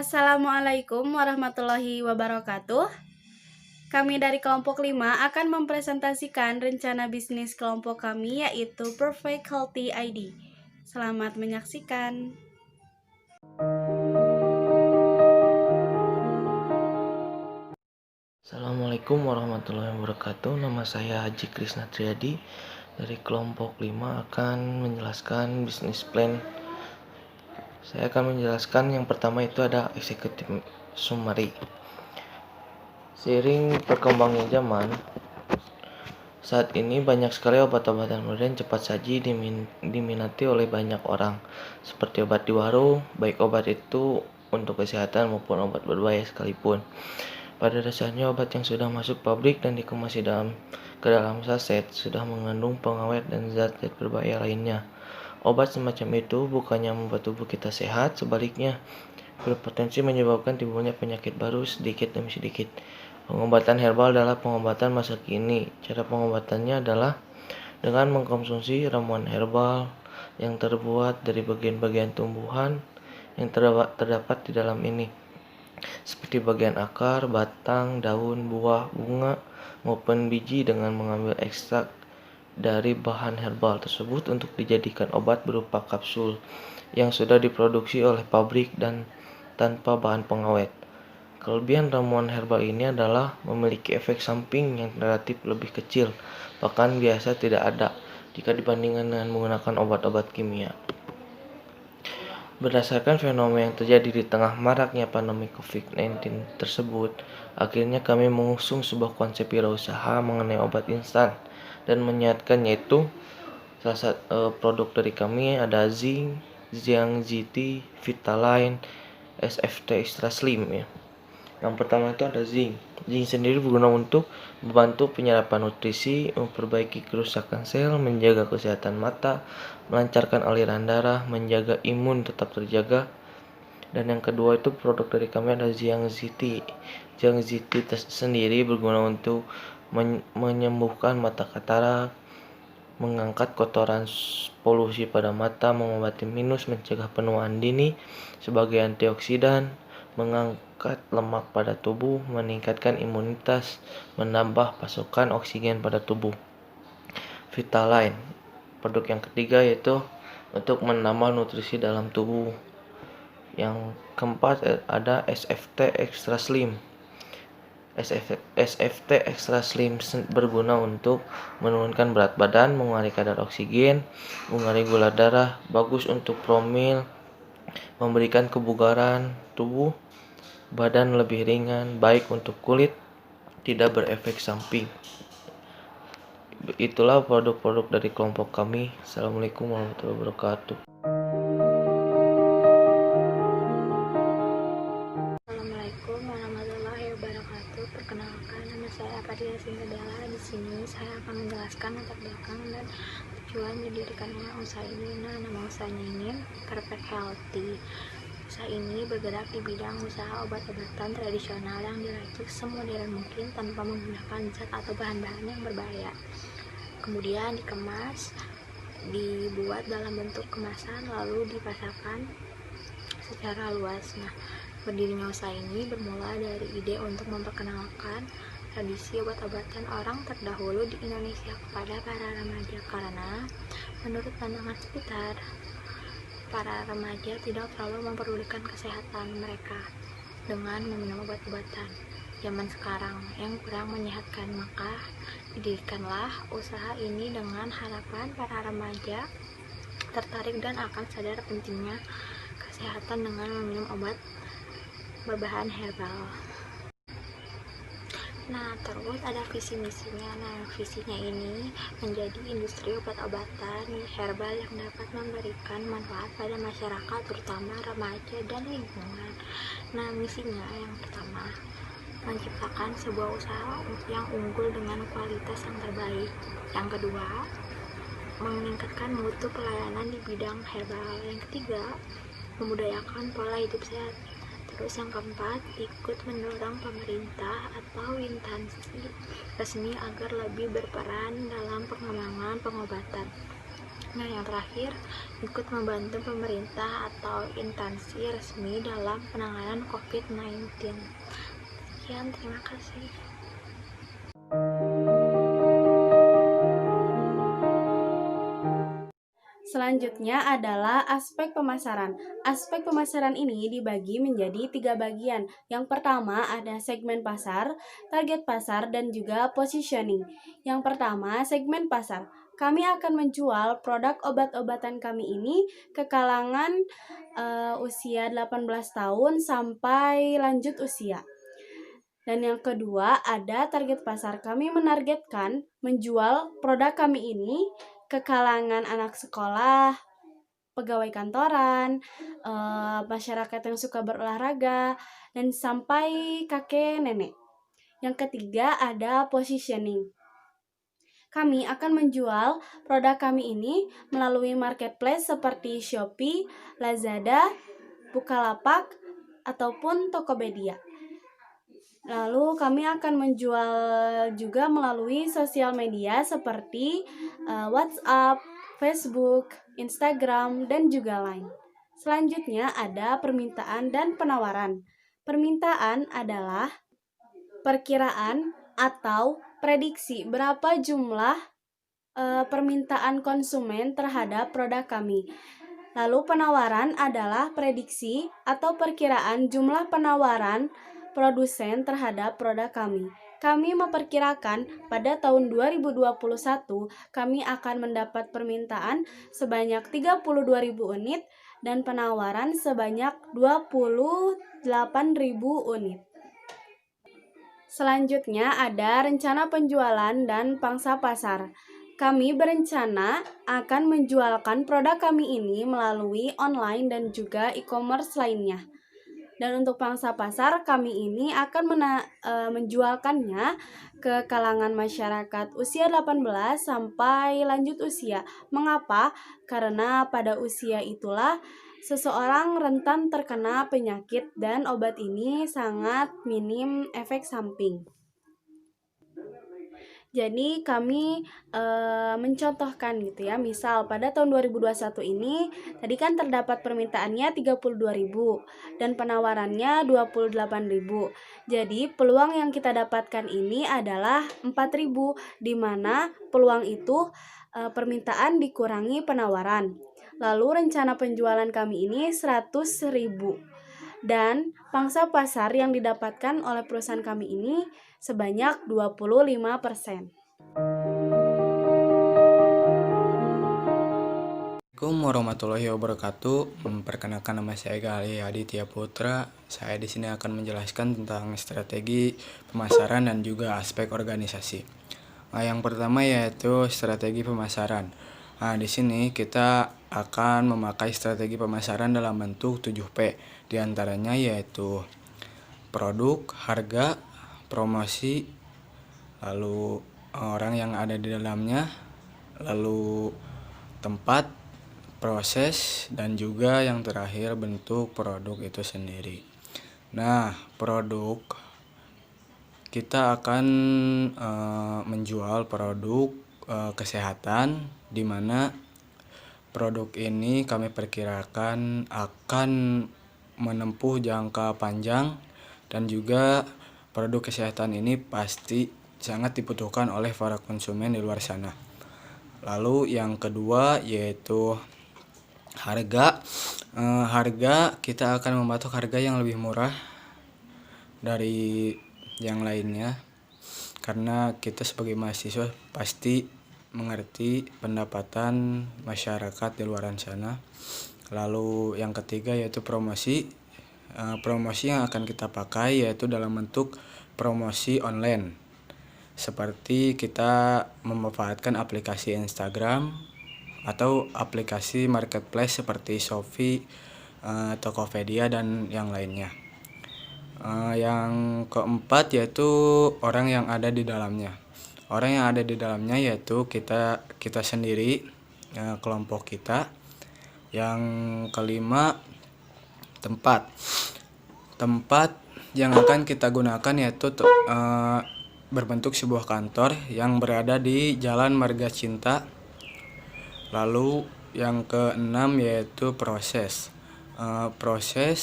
Assalamualaikum warahmatullahi wabarakatuh. Kami dari kelompok 5 akan mempresentasikan rencana bisnis kelompok kami yaitu Perfect Healthy ID. Selamat menyaksikan. Assalamualaikum warahmatullahi wabarakatuh. Nama saya Haji Krisna Triadi dari kelompok 5 akan menjelaskan bisnis plan. Saya akan menjelaskan yang pertama itu ada executive summary. Seiring berkembangnya zaman, saat ini banyak sekali obat-obatan modern cepat saji diminati oleh banyak orang, seperti obat di warung, baik obat itu untuk kesehatan maupun obat berbahaya sekalipun. Pada dasarnya obat yang sudah masuk pabrik dan dikemas ke dalam saset sudah mengandung pengawet dan zat-zat berbahaya lainnya. Obat semacam itu bukannya membuat tubuh kita sehat, sebaliknya berpotensi menyebabkan timbulnya penyakit baru sedikit demi sedikit. Pengobatan herbal adalah pengobatan masa kini. Cara pengobatannya adalah dengan mengkonsumsi ramuan herbal yang terbuat dari bagian-bagian tumbuhan yang terdapat di dalam ini, seperti bagian akar, batang, daun, buah, bunga, maupun biji, dengan mengambil ekstrak dari bahan herbal tersebut untuk dijadikan obat berupa kapsul yang sudah diproduksi oleh pabrik dan tanpa bahan pengawet. Kelebihan ramuan herbal ini adalah memiliki efek samping yang relatif lebih kecil, bahkan biasa tidak ada jika dibandingkan dengan menggunakan obat-obat kimia. Berdasarkan fenomena yang terjadi di tengah maraknya pandemi COVID-19 tersebut, akhirnya kami mengusung sebuah konsep wirausaha mengenai obat instan dan menyiapkan, yaitu salah satu produk dari kami ada Zinc, Jiang GT, Vitaline, SFT Extra Slim ya. Yang pertama itu ada zinc. Zinc sendiri berguna untuk membantu penyerapan nutrisi, memperbaiki kerusakan sel, menjaga kesehatan mata, melancarkan aliran darah, menjaga imun tetap terjaga. Dan yang kedua itu produk dari kami ada Jiang ZT. Jiang ZT sendiri berguna untuk menyembuhkan mata katarak, mengangkat kotoran polusi pada mata, mengobati minus, mencegah penuaan dini sebagai antioksidan, mengangkat lemak pada tubuh, meningkatkan imunitas, menambah pasokan oksigen pada tubuh. Vitaline, produk yang ketiga, yaitu untuk menambah nutrisi dalam tubuh. Yang keempat ada SFT Extra Slim. SFT Extra Slim berguna untuk menurunkan berat badan, mengurangi kadar oksigen, mengurangi gula darah, bagus untuk promil, memberikan kebugaran tubuh, badan lebih ringan, baik untuk kulit, tidak berefek samping. Itulah produk-produk dari kelompok kami. Assalamualaikum warahmatullahi wabarakatuh. Assalamualaikum warahmatullahi wabarakatuh. Perkenalkan, nama saya Fatia Singkedala. Di sini saya akan menjelaskan latar belakang dan tujuan didirikannya usaha ini. Nama usahanya ini Perfect Healthy. Usaha ini bergerak di bidang usaha obat-obatan tradisional yang diracik semodern mungkin tanpa menggunakan zat atau bahan-bahan yang berbahaya. Kemudian dikemas, dibuat dalam bentuk kemasan, lalu dipasarkan secara luas. Berdirinya usaha ini bermula dari ide untuk memperkenalkan tradisi obat-obatan orang terdahulu di Indonesia kepada para remaja, karena menurut pandangan sekitar, para remaja tidak terlalu memperdulikan kesehatan mereka dengan meminum obat-obatan zaman sekarang yang kurang menyehatkan. Maka didirikanlah usaha ini dengan harapan para remaja tertarik dan akan sadar pentingnya kesehatan dengan meminum obat berbahan herbal. Terus ada visi misinya. Visinya ini menjadi industri obat-obatan herbal yang dapat memberikan manfaat pada masyarakat, terutama remaja dan lingkungan. Misinya yang pertama, menciptakan sebuah usaha yang unggul dengan kualitas yang terbaik. Yang kedua, meningkatkan mutu pelayanan di bidang herbal. Yang ketiga, membudayakan pola hidup sehat. Terus yang keempat, ikut mendorong pemerintah atau instansi resmi agar lebih berperan dalam pengembangan pengobatan. Nah, yang terakhir, ikut membantu pemerintah atau instansi resmi dalam penanganan COVID-19. Sekian, terima kasih. Selanjutnya adalah aspek pemasaran. Aspek pemasaran ini dibagi menjadi 3 bagian. Yang pertama ada segmen pasar, target pasar, dan juga positioning. Yang pertama, segmen pasar. Kami akan menjual produk obat-obatan kami ini ke kalangan usia 18 tahun sampai lanjut usia. Dan yang kedua ada target pasar. Kami menargetkan menjual produk kami ini ke kalangan anak sekolah, pegawai kantoran, masyarakat yang suka berolahraga, dan sampai kakek nenek. Yang ketiga ada positioning. Kami akan menjual produk kami ini melalui marketplace seperti Shopee, Lazada, Bukalapak, ataupun Tokopedia. Lalu kami akan menjual juga melalui sosial media seperti WhatsApp, Facebook, Instagram, dan juga Line. Selanjutnya ada permintaan dan penawaran. Permintaan adalah perkiraan atau prediksi berapa jumlah permintaan konsumen terhadap produk kami. Lalu penawaran adalah prediksi atau perkiraan jumlah penawaran produsen terhadap produk kami. Kami memperkirakan pada tahun 2021 kami akan mendapat permintaan sebanyak 32.000 unit dan penawaran sebanyak 28.000 unit. Selanjutnya ada rencana penjualan dan pangsa pasar. Kami berencana akan menjualkan produk kami ini melalui online dan juga e-commerce lainnya. Dan untuk pangsa pasar, kami ini akan menjualkannya ke kalangan masyarakat usia 18 sampai lanjut usia. Mengapa? Karena pada usia itulah seseorang rentan terkena penyakit dan obat ini sangat minim efek samping. Jadi kami mencontohkan gitu ya. Misal pada tahun 2021 ini tadi kan terdapat permintaannya 32.000 dan penawarannya 28.000. Jadi peluang yang kita dapatkan ini adalah 4.000, di mana peluang itu permintaan dikurangi penawaran. Lalu rencana penjualan kami ini 100.000. Dan pangsa pasar yang didapatkan oleh perusahaan kami ini sebanyak 25%. Assalamualaikum warahmatullahi wabarakatuh. Perkenalkan, nama saya Gali Aditya Putra. Saya di sini akan menjelaskan tentang strategi pemasaran dan juga aspek organisasi. Yang pertama yaitu strategi pemasaran. Di sini kita akan memakai strategi pemasaran dalam bentuk 7P. Di antaranya yaitu produk, harga, promosi, lalu orang yang ada di dalamnya, lalu tempat, proses, dan juga yang terakhir bentuk produk itu sendiri. Nah, produk kita akan menjual produk kesehatan, di mana produk ini kami perkirakan akan menempuh jangka panjang, dan juga produk kesehatan ini pasti sangat dibutuhkan oleh para konsumen di luar sana. Lalu yang kedua yaitu harga. Harga kita akan mematok harga yang lebih murah dari yang lainnya, karena kita sebagai mahasiswa pasti mengerti pendapatan masyarakat di luar sana. Lalu yang ketiga yaitu promosi. Promosi yang akan kita pakai yaitu dalam bentuk promosi online, seperti kita memanfaatkan aplikasi Instagram atau aplikasi marketplace seperti Shopee, Tokopedia, dan yang lainnya. Yang keempat yaitu orang yang ada di dalamnya. Orang yang ada di dalamnya yaitu kita sendiri, kelompok kita. Yang kelima, tempat yang akan kita gunakan yaitu berbentuk sebuah kantor yang berada di Jalan Marga Cinta. Lalu yang keenam yaitu proses. Proses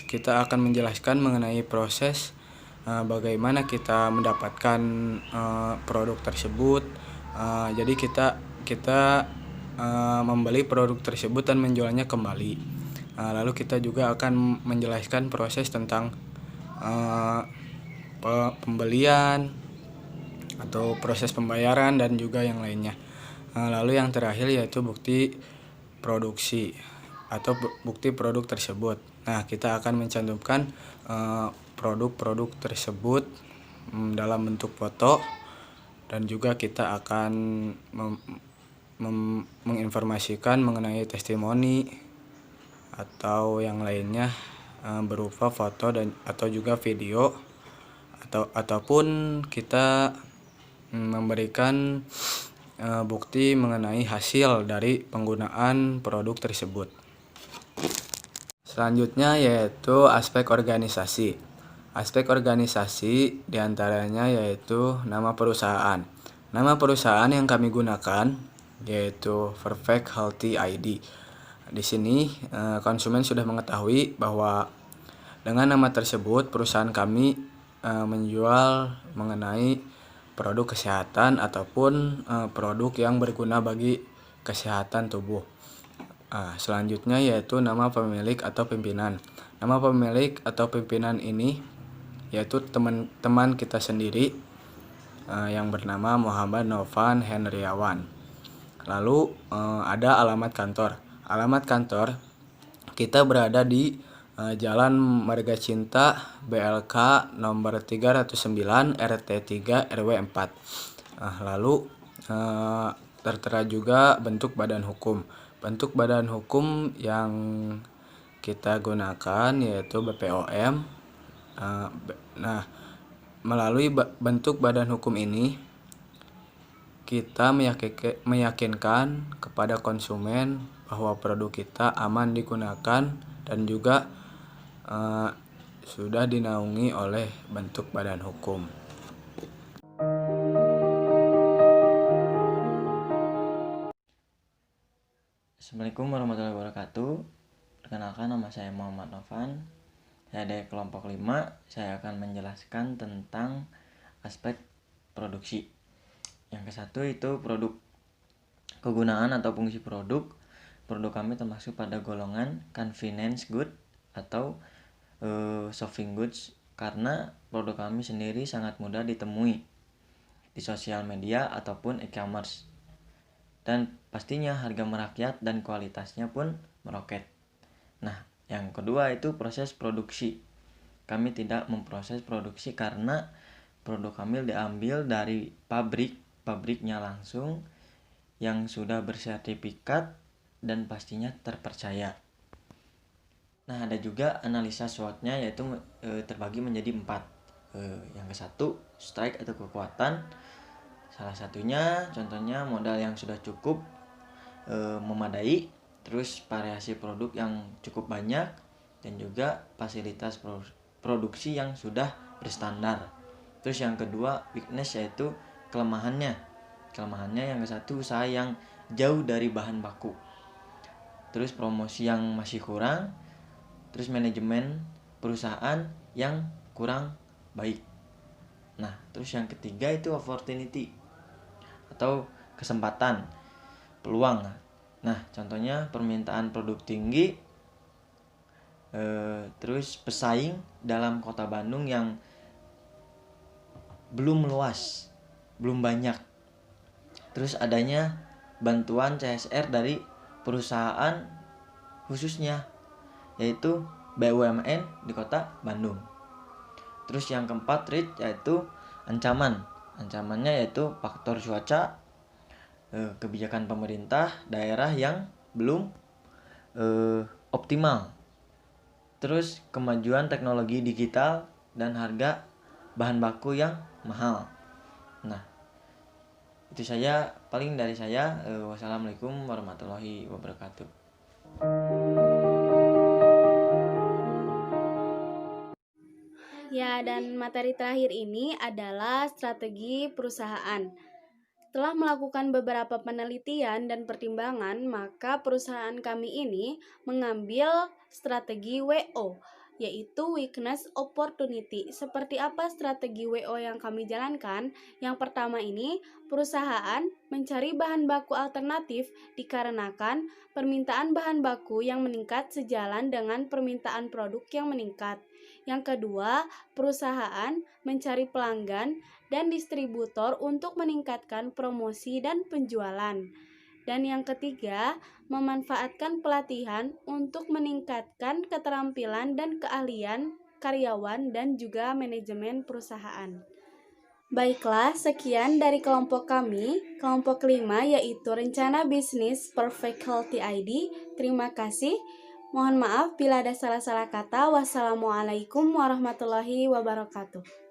kita akan menjelaskan mengenai proses bagaimana kita mendapatkan produk tersebut. Jadi kita membeli produk tersebut dan menjualnya kembali. Lalu kita juga akan menjelaskan proses tentang pembelian atau proses pembayaran dan juga yang lainnya. Lalu yang terakhir yaitu bukti produksi atau bukti produk tersebut. Nah, kita akan mencantumkan produk-produk tersebut dalam bentuk foto, dan juga kita akan menginformasikan mengenai testimoni atau yang lainnya berupa foto dan atau juga video, ataupun kita memberikan bukti mengenai hasil dari penggunaan produk tersebut. Selanjutnya yaitu aspek organisasi. Aspek organisasi diantaranya yaitu nama perusahaan. Nama perusahaan yang kami gunakan yaitu Perfect Healthy ID. Di sini konsumen sudah mengetahui bahwa dengan nama tersebut perusahaan kami menjual mengenai produk kesehatan ataupun produk yang berguna bagi kesehatan tubuh. Selanjutnya yaitu nama pemilik atau pimpinan. Nama pemilik atau pimpinan ini yaitu teman-teman kita sendiri yang bernama Muhammad Novan Henriawan. Lalu ada alamat kantor. Alamat kantor kita berada di Jalan Marga Cinta BLK nomor 309 RT 3 RW 4. Lalu tertera juga bentuk badan hukum. Bentuk badan hukum yang kita gunakan yaitu BPOM. Nah, melalui bentuk badan hukum ini kita meyakinkan kepada konsumen bahwa produk kita aman digunakan dan juga sudah dinaungi oleh bentuk badan hukum. Assalamualaikum warahmatullahi wabarakatuh. Perkenalkan, nama saya Muhammad Novan. Saya dari kelompok 5. Saya akan menjelaskan tentang aspek produksi. Yang ke satu itu produk. Kegunaan atau fungsi produk. Produk kami termasuk pada golongan convenience good atau shopping goods, karena produk kami sendiri sangat mudah ditemui di sosial media ataupun e-commerce. Dan pastinya harga merakyat dan kualitasnya pun meroket. Nah, yang kedua itu proses produksi. Kami tidak memproses produksi karena produk kami diambil dari pabriknya langsung yang sudah bersertifikat dan pastinya terpercaya. Nah, ada juga analisa SWOT-nya yaitu terbagi menjadi 4. Yang ke satu, strike atau kekuatan. Salah satunya contohnya modal yang sudah cukup memadai, terus variasi produk yang cukup banyak, dan juga fasilitas produksi yang sudah berstandar. Terus yang kedua, weakness yaitu kelemahannya. Kelemahannya yang ke satu, usaha yang jauh dari bahan baku. Terus promosi yang masih kurang. Terus manajemen perusahaan yang kurang baik. Nah, terus yang ketiga itu opportunity atau kesempatan, peluang. Nah, contohnya permintaan produk tinggi, terus pesaing dalam kota Bandung yang belum luas, belum banyak. Terus adanya bantuan CSR dari perusahaan khususnya, yaitu BUMN di kota Bandung. Terus yang keempat, threat, yaitu ancaman. Ancamannya yaitu faktor cuaca, kebijakan pemerintah daerah yang belum optimal. Terus kemajuan teknologi digital dan harga bahan baku yang mahal. Nah, itu saja paling dari saya. Wassalamualaikum warahmatullahi wabarakatuh. Ya, dan materi terakhir ini adalah strategi perusahaan. Setelah melakukan beberapa penelitian dan pertimbangan, maka perusahaan kami ini mengambil strategi WO, yaitu Weakness Opportunity. Seperti apa strategi WO yang kami jalankan? Yang pertama ini, perusahaan mencari bahan baku alternatif dikarenakan permintaan bahan baku yang meningkat sejalan dengan permintaan produk yang meningkat. Yang kedua, perusahaan mencari pelanggan dan distributor untuk meningkatkan promosi dan penjualan. Dan yang ketiga, memanfaatkan pelatihan untuk meningkatkan keterampilan dan keahlian karyawan dan juga manajemen perusahaan. Baiklah, sekian dari kelompok kami, kelompok 5 yaitu Rencana Bisnis Perfect Healthy ID. Terima kasih. Mohon maaf bila ada salah-salah kata. Wassalamualaikum warahmatullahi wabarakatuh.